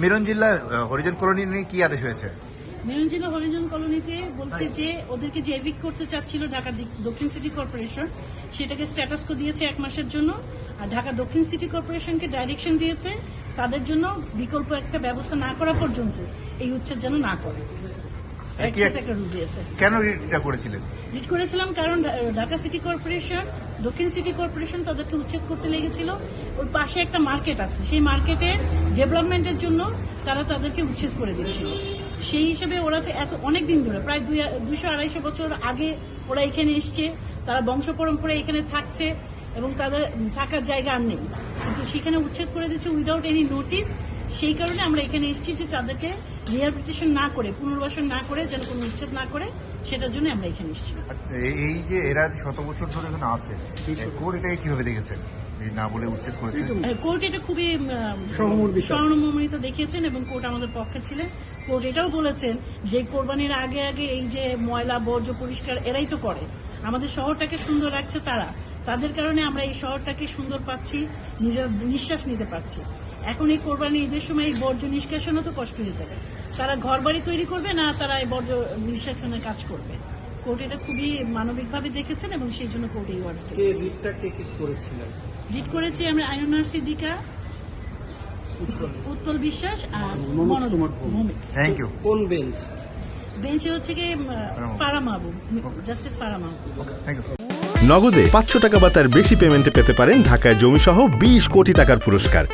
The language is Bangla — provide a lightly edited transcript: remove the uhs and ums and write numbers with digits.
মিরন জিল্লা হরিজন কলোনি নিয়ে কি আদেশ হয়েছে? মিরন জিল্লা হরিজন কলোনিতে বলছে যে ওদেরকে যে এভিক্ট করতে চাচ্ছিল ঢাকা দক্ষিণ সিটি কর্পোরেশন, সেটাকে স্ট্যাটাস কো দিয়েছে 1 মাসের জন্য। আর ঢাকা দক্ষিণ সিটি কর্পোরেশনকে ডাইরেকশন দিয়েছে তাদের জন্য বিকল্প একটা ব্যবস্থা না করা পর্যন্ত এই উচ্ছেদ যেন না করে। একটা রুল দিয়েছে। কেন রিটটা করেছিলেন? রিট করেছিলাম কারণ ঢাকা সিটি কর্পোরেশন, দক্ষিণ সিটি কর্পোরেশন তাদেরকে উচ্ছেদ করতে লেগেছিল। ওর পাশে একটা মার্কেট আছে, সেই মার্কেটের ডেভেলপমেন্টের জন্য তারা তাদেরকে উচ্ছেদ করে দিয়েছিল। সেই হিসেবে ওরা তো অনেকদিন ধরে, প্রায় 200-250 বছর আগে ওরা এখানে এসছে, তারা বংশ পরম্পরায় এখানে থাকছে এবং তাদের থাকার জায়গা আর নেই, কিন্তু সেখানে উচ্ছেদ করে দিচ্ছে উইদাউট এনি নোটিস। সেই কারণে আমরা এখানে এসেছি যে তাদেরকে রিহ্যাবিলিটেশন না করে, পুনর্বাসন না করে, যেন কোনো উচ্ছেদ না করে, সেটার জন্য আমরা এখানে এসেছি। এই যে এরা 100 বছর ধরে এখানে আছে, কোর্ট এটাকে কিভাবে দেখেছেন না বলে উচ্ছেদ করেছে? কোর্ট এটা খুবই সহানুভূমিত দেখিয়েছেন এবং কোর্ট আমাদের পক্ষে ছিলেন। কোর্ট এটাও বলেছেন যে কোরবানির আগে আগে এই যে ময়লা বর্জ্য পরিষ্কার এরাই তো করে, আমাদের শহরটাকে সুন্দর রাখছে তারা, তাদের কারণে আমরা এই শহরটাকে সুন্দর পাচ্ছি, নিজের নিঃশ্বাস নিতে পারছি। এখন এই কোরবানি ঈদের সময় এই বর্জ্য নিষ্কাশনও তো কষ্ট হয়ে যাবে, তারা ঘর বাড়ি তৈরি করবে না, তারা এই বর্জ্য নিষ্কাশনের কাজ করবে। কোর্ট এটা খুবই মানবিকভাবে দেখেছেন এবং সেই জন্য কোর্ট এই অর্ডার করেছিলেন। রিট করেছি আমরা আয়নার সিদ্দিকা, উৎপল বিশ্বাস আর মনোজ ভৌমিক। Thank you. কোন বেঞ্চ? বেঞ্চে হচ্ছে কি ফারা মাহবুব, justice Farah Mahbub. Thank you. নগদে 500 টাকা বা তার বেশি পেমেন্টে পেতে পারেন ঢাকায় জমিসহ 20 কোটি টাকার পুরস্কার।